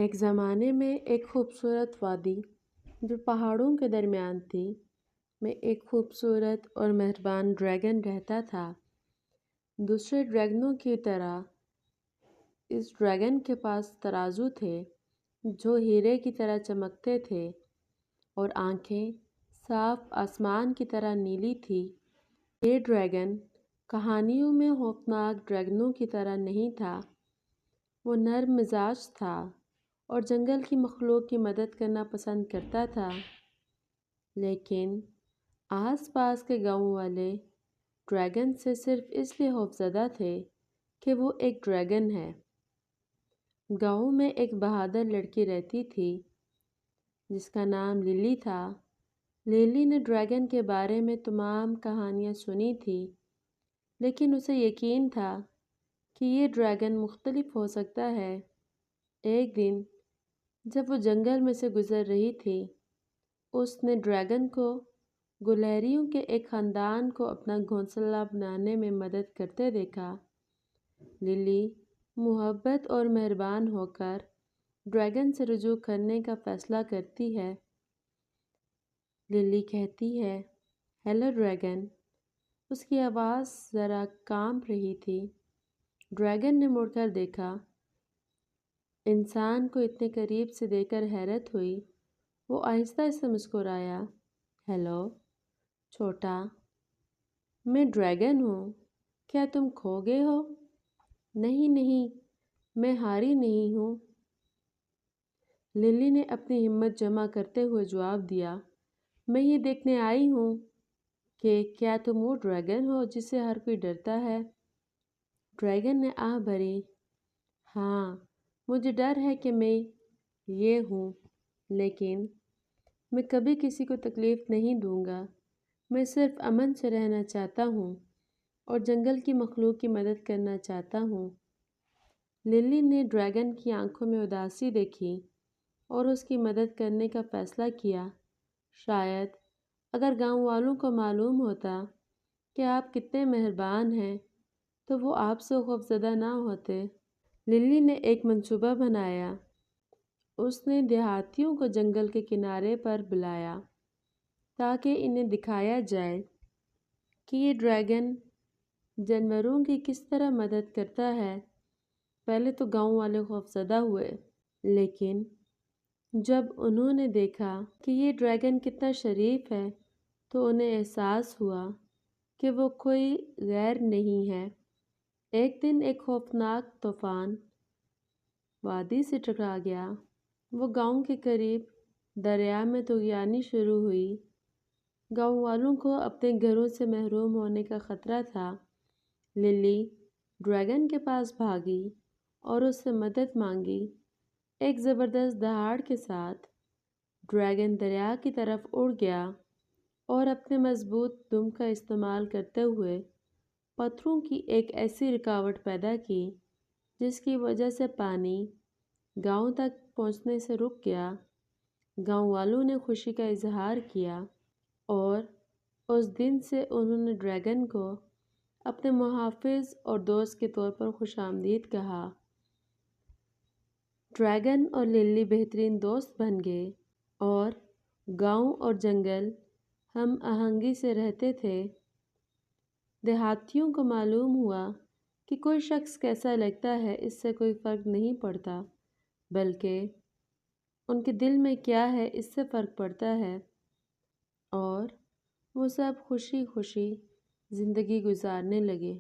ایک زمانے میں ایک خوبصورت وادی جو پہاڑوں کے درمیان تھی میں ایک خوبصورت اور مہربان ڈریگن رہتا تھا۔ دوسرے ڈریگنوں کی طرح اس ڈریگن کے پاس ترازو تھے جو ہیرے کی طرح چمکتے تھے اور آنکھیں صاف آسمان کی طرح نیلی تھی۔ یہ ڈریگن کہانیوں میں خوفناک ڈریگنوں کی طرح نہیں تھا۔ وہ نرم مزاج تھا اور جنگل کی مخلوق کی مدد کرنا پسند کرتا تھا، لیکن آس پاس کے گاؤں والے ڈریگن سے صرف اس لیے خوفزدہ تھے کہ وہ ایک ڈریگن ہے۔ گاؤں میں ایک بہادر لڑکی رہتی تھی جس کا نام للی تھا۔ للی نے ڈریگن کے بارے میں تمام کہانیاں سنی تھی، لیکن اسے یقین تھا کہ یہ ڈریگن مختلف ہو سکتا ہے۔ ایک دن جب وہ جنگل میں سے گزر رہی تھی، اس نے ڈریگن کو گلہریوں کے ایک خاندان کو اپنا گھونسلہ بنانے میں مدد کرتے دیکھا۔ للی محبت اور مہربان ہو کر ڈریگن سے رجوع کرنے کا فیصلہ کرتی ہے۔ للی کہتی ہے، "ہیلو ڈریگن"۔ اس کی آواز ذرا کانپ رہی تھی۔ ڈریگن نے مڑ کر دیکھا۔ انسان کو اتنے قریب سے دیکھ کر حیرت ہوئی۔ وہ آہستہ سے مسکرایا، "ہیلو چھوٹا، میں ڈریگن ہوں، کیا تم کھو گئے ہو؟" "نہیں نہیں، میں ہاری نہیں ہوں"۔ للی نے اپنی ہمت جمع کرتے ہوئے جواب دیا، "میں یہ دیکھنے آئی ہوں کہ کیا تم وہ ڈریگن ہو جس سے ہر کوئی ڈرتا ہے۔" ڈریگن نے آہ بھری، "ہاں، مجھے ڈر ہے کہ میں یہ ہوں، لیکن میں کبھی کسی کو تکلیف نہیں دوں گا۔ میں صرف امن سے رہنا چاہتا ہوں اور جنگل کی مخلوق کی مدد کرنا چاہتا ہوں۔" للی نے ڈریگن کی آنکھوں میں اداسی دیکھی اور اس کی مدد کرنے کا فیصلہ کیا۔ شاید اگر گاؤں والوں کو معلوم ہوتا کہ آپ کتنے مہربان ہیں تو وہ آپ سے خوفزدہ نہ ہوتے۔ للی نے ایک منصوبہ بنایا۔ اس نے دیہاتیوں کو جنگل کے کنارے پر بلایا تاکہ انہیں دکھایا جائے کہ یہ ڈریگن جانوروں کی کس طرح مدد کرتا ہے۔ پہلے تو گاؤں والے خوفزدہ ہوئے، لیکن جب انہوں نے دیکھا کہ یہ ڈریگن کتنا شریف ہے تو انہیں احساس ہوا کہ وہ کوئی غیر نہیں ہے۔ ایک دن ایک خوفناک طوفان وادی سے ٹکرا گیا۔ وہ گاؤں کے قریب دریا میں طغیانی شروع ہوئی۔ گاؤں والوں کو اپنے گھروں سے محروم ہونے کا خطرہ تھا۔ للی ڈریگن کے پاس بھاگی اور اس سے مدد مانگی۔ ایک زبردست دہاڑ کے ساتھ ڈریگن دریا کی طرف اڑ گیا اور اپنے مضبوط دم کا استعمال کرتے ہوئے پتھروں کی ایک ایسی رکاوٹ پیدا کی جس کی وجہ سے پانی گاؤں تک پہنچنے سے رک گیا۔ گاؤں والوں نے خوشی کا اظہار کیا اور اس دن سے انہوں نے ڈریگن کو اپنے محافظ اور دوست کے طور پر خوش آمدید کہا۔ ڈریگن اور للی بہترین دوست بن گئے اور گاؤں اور جنگل ہم آہنگی سے رہتے تھے۔ دیہاتیوں کو معلوم ہوا کہ کوئی شخص کیسا لگتا ہے اس سے کوئی فرق نہیں پڑتا، بلکہ ان کے دل میں کیا ہے اس سے فرق پڑتا ہے، اور وہ سب خوشی خوشی زندگی گزارنے لگے۔